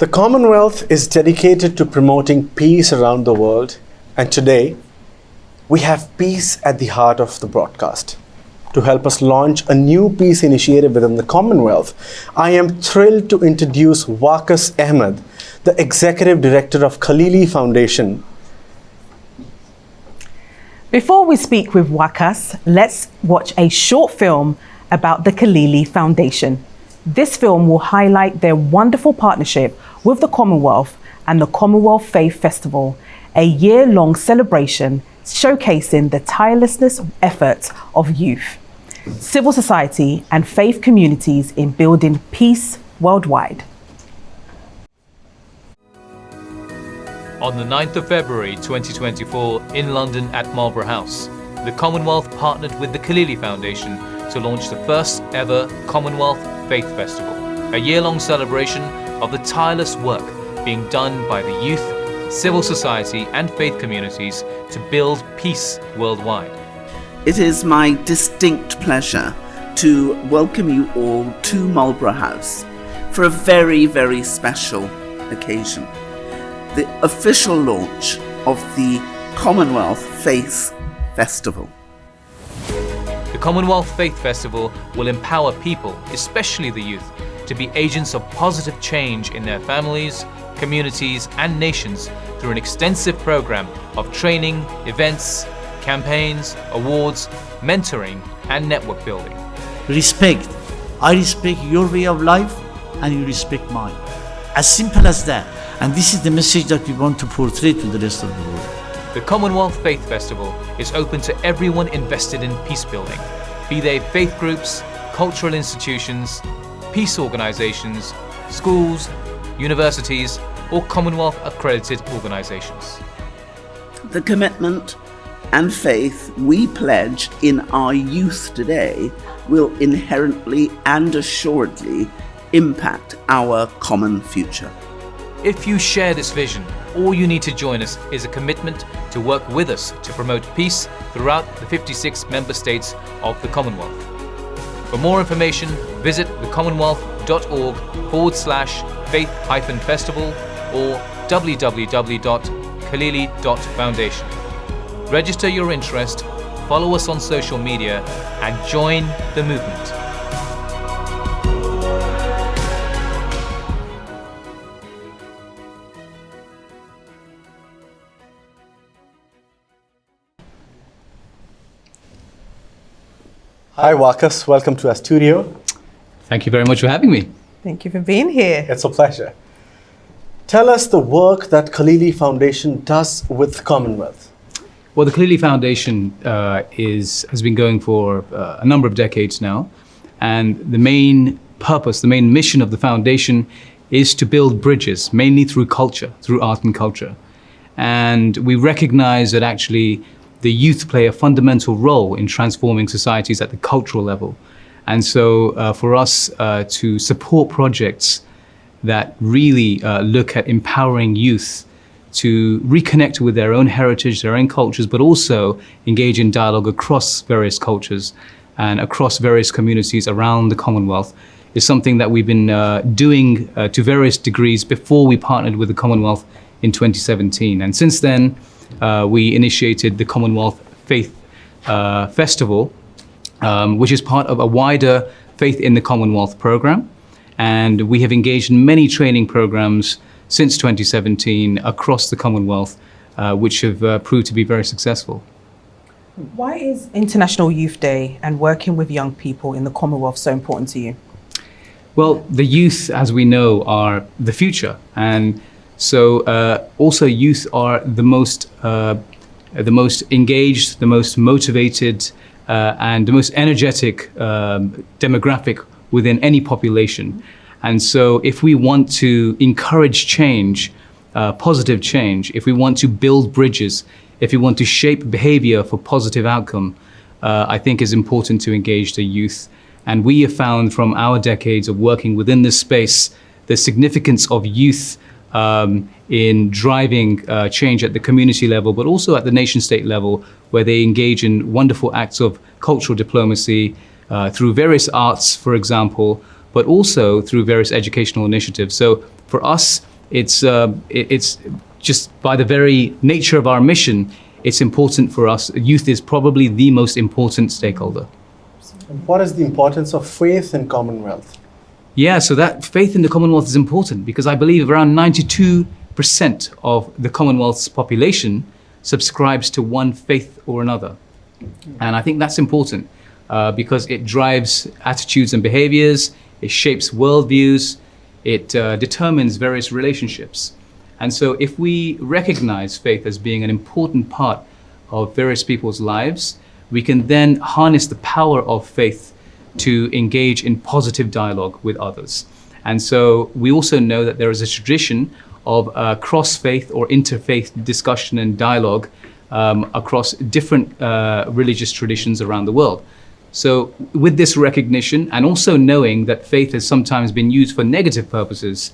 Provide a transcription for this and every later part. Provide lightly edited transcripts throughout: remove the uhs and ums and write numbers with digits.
The Commonwealth is dedicated to promoting peace around the world, and today we have peace at the heart of the broadcast. To help us launch a new peace initiative within the Commonwealth, I am thrilled to introduce Waqās Ahmed, the Executive Director of Khalili Foundation. Before we speak with Waqās, let's watch a short film about the Khalili Foundation. This film will highlight their wonderful partnership with the Commonwealth and the Commonwealth Faith Festival, a year-long celebration showcasing the tirelessness efforts of youth, civil society and faith communities in building peace worldwide. On the 9th of February 2024 in London at Marlborough House, the Commonwealth partnered with the Khalili Foundation to launch the first ever Commonwealth Faith Festival, a year-long celebration of the tireless work being done by the youth, civil society and faith communities to build peace worldwide. It is my distinct pleasure to welcome you all to Marlborough House for a very, very special occasion. The official launch of the Commonwealth Faith Festival. The Commonwealth Faith Festival will empower people, especially the youth, to be agents of positive change in their families, communities and nations through an extensive program of training, events, campaigns, awards, mentoring and network building. Respect. I respect your way of life and you respect mine. As simple as that. And this is the message that we want to portray to the rest of the world. The Commonwealth Faith Festival is open to everyone invested in peace building, be they faith groups, cultural institutions, peace organizations, schools, universities, or Commonwealth accredited organizations. The commitment and faith we pledge in our youth today will inherently and assuredly impact our common future. If you share this vision, all you need to join us is a commitment to work with us to promote peace throughout the 56 member states of the Commonwealth. For more information, visit thecommonwealth.org/faith-festival or www.khalili.foundation. Register your interest, follow us on social media, and join the movement. Hi Waqās, welcome to our studio. Thank you very much for having me. Thank you for being here. It's a pleasure. Tell us the work that Khalili Foundation does with the Commonwealth. Well, the Khalili Foundation has been going for a number of decades now, and the main purpose, the main mission of the foundation is to build bridges, mainly through culture, through art and culture. And we recognize that actually the youth play a fundamental role in transforming societies at the cultural level. And so for us to support projects that really look at empowering youth to reconnect with their own heritage, their own cultures, but also engage in dialogue across various cultures and across various communities around the Commonwealth is something that we've been doing to various degrees before we partnered with the Commonwealth in 2017. And since then, we initiated the Commonwealth Faith Festival, which is part of a wider Faith in the Commonwealth program. And we have engaged in many training programs since 2017 across the Commonwealth, which have proved to be very successful. Why is International Youth Day and working with young people in the Commonwealth so important to you? Well, the youth, as we know, are the future. And so also youth are the most engaged, the most motivated, and the most energetic demographic within any population. And so if we want to encourage change, positive change, if we want to build bridges, if we want to shape behavior for positive outcome, I think it's important to engage the youth. And we have found from our decades of working within this space, the significance of youth in driving change at the community level, but also at the nation state level, where they engage in wonderful acts of cultural diplomacy through various arts, for example, but also through various educational initiatives. So for us, it's just by the very nature of our mission, it's important for us. Youth is probably the most important stakeholder. What is the importance of faith in Commonwealth? Yeah, so that faith in the Commonwealth is important because I believe around 92% of the Commonwealth's population subscribes to one faith or another. And I think that's important because it drives attitudes and behaviors, it shapes worldviews, it determines various relationships. And so if we recognize faith as being an important part of various people's lives, we can then harness the power of faith to engage in positive dialogue with others. And so we also know that there is a tradition of cross-faith or interfaith discussion and dialogue across different religious traditions around the world. So with this recognition and also knowing that faith has sometimes been used for negative purposes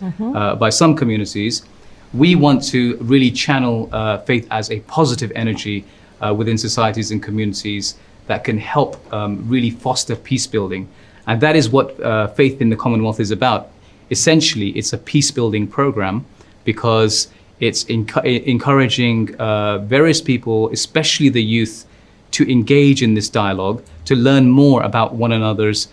by some communities, we want to really channel faith as a positive energy within societies and communities that can help really foster peace building. And that is what Faith in the Commonwealth is about. Essentially, it's a peace building program because it's encouraging various people, especially the youth, to engage in this dialogue, to learn more about one another's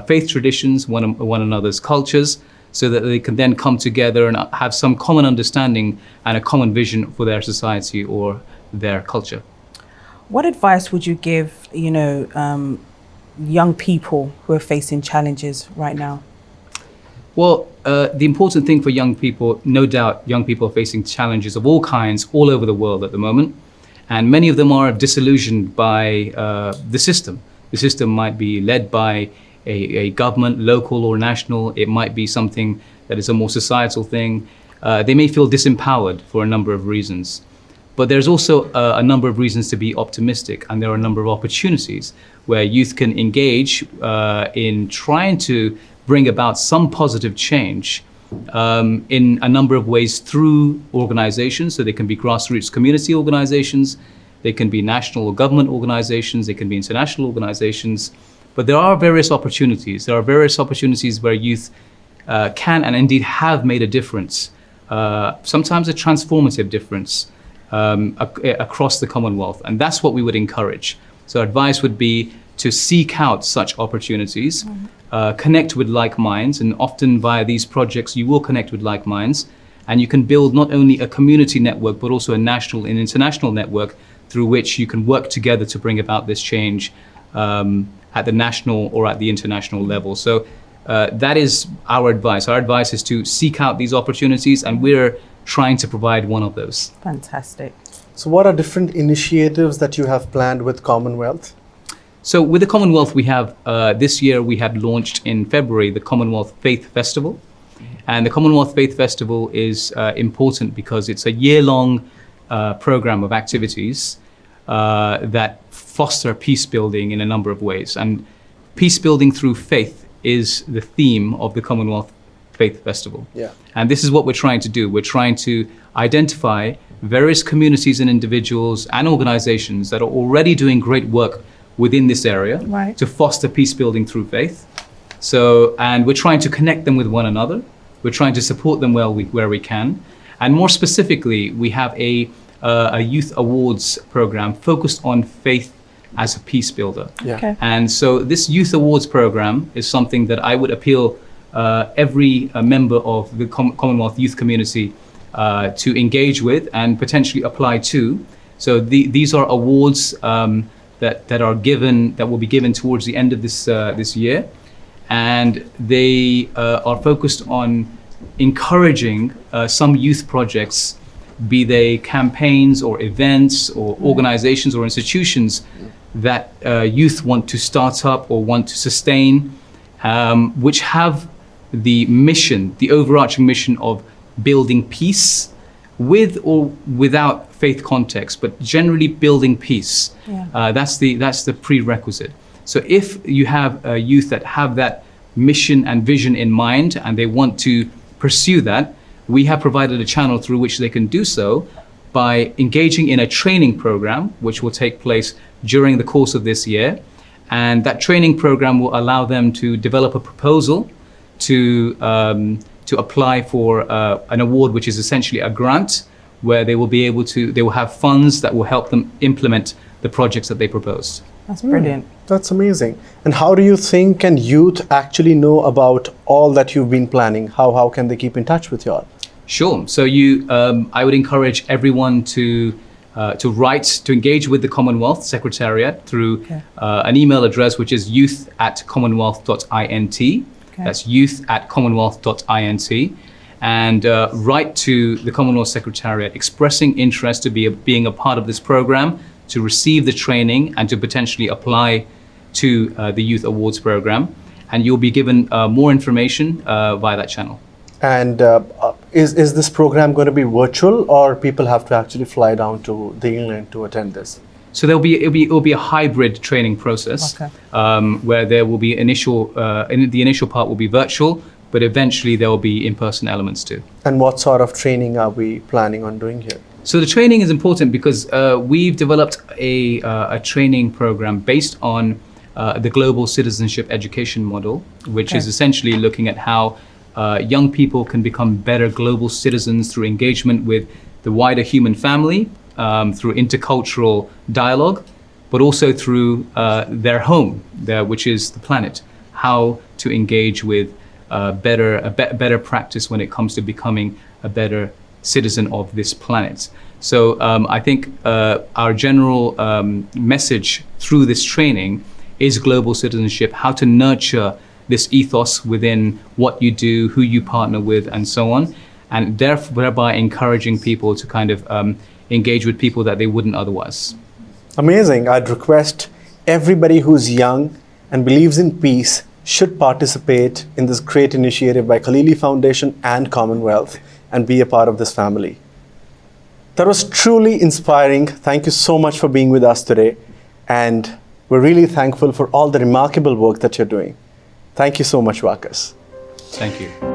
faith traditions, one another's cultures, so that they can then come together and have some common understanding and a common vision for their society or their culture. What advice would you give, young people who are facing challenges right now? Well, the important thing for young people, no doubt, young people are facing challenges of all kinds all over the world at the moment. And many of them are disillusioned by the system. The system might be led by a government, local or national. It might be something that is a more societal thing. They may feel disempowered for a number of reasons. But there's also a number of reasons to be optimistic, and there are a number of opportunities where youth can engage in trying to bring about some positive change in a number of ways through organizations. So they can be grassroots community organizations, they can be national or government organizations, they can be international organizations. But there are various opportunities. There are various opportunities where youth can and indeed have made a difference, sometimes a transformative difference across the Commonwealth. And that's what we would encourage. So advice would be to seek out such opportunities, connect with like minds, and often via these projects you will connect with like minds, and you can build not only a community network but also a national and international network through which you can work together to bring about this change at the national or at the international level. So that is our advice. Our advice is to seek out these opportunities, and we're trying to provide one of those. Fantastic. So what are different initiatives that you have planned with Commonwealth? So with the Commonwealth, we have, this year we have launched in February the Commonwealth Faith Festival. And the Commonwealth Faith Festival is important because it's a year-long program of activities that foster peace building in a number of ways. And peace building through faith is the theme of the Commonwealth Faith Festival. Yeah. And this is what we're trying to do. We're trying to identify various communities and individuals and organizations that are already doing great work within this area to foster peace building through faith. So, and we're trying to connect them with one another. We're trying to support them where we can. And more specifically, we have a youth awards program focused on faith as a peace builder. Yeah. Okay. And so this youth awards program is something that I would appeal every member of the Commonwealth youth community to engage with and potentially apply to. So these are awards that are given, that will be given towards the end of this year, and they are focused on encouraging some youth projects, be they campaigns or events or organizations or institutions that youth want to start up or want to sustain, which have the mission, the overarching mission of building peace with or without faith context, but generally building peace. Yeah. That's the prerequisite. So if you have youth that have that mission and vision in mind and they want to pursue that, we have provided a channel through which they can do so by engaging in a training program, which will take place during the course of this year. And that training program will allow them to develop a proposal to to apply for an award, which is essentially a grant, where they will have funds that will help them implement the projects that they proposed. That's brilliant. That's amazing. And how do you think can youth actually know about all that you've been planning? How can they keep in touch with you all? Sure. So I would encourage everyone to engage with the Commonwealth Secretariat through an email address, which is youth@commonwealth.int. That's youth@commonwealth.int. And write to the Commonwealth Secretariat expressing interest to being a part of this program, to receive the training and to potentially apply to the Youth Awards program. And you'll be given more information via that channel. And is this program going to be virtual, or people have to actually fly down to England to attend this? So it'll be a hybrid training process, where there will be the initial part will be virtual, but eventually there will be in-person elements too. And what sort of training are we planning on doing here? So the training is important because we've developed a training program based on the global citizenship education model, which is essentially looking at how young people can become better global citizens through engagement with the wider human family, through intercultural dialogue, but also through their home, which is the planet. How to engage with better practice when it comes to becoming a better citizen of this planet. So I think our general message through this training is global citizenship, how to nurture this ethos within what you do, who you partner with, and so on, and thereby encouraging people to kind of engage with people that they wouldn't otherwise. Amazing. I'd request everybody who's young and believes in peace should participate in this great initiative by Khalili Foundation and Commonwealth and be a part of this family. That was truly inspiring. Thank you so much for being with us today. And we're really thankful for all the remarkable work that you're doing. Thank you so much, Waqās. Thank you.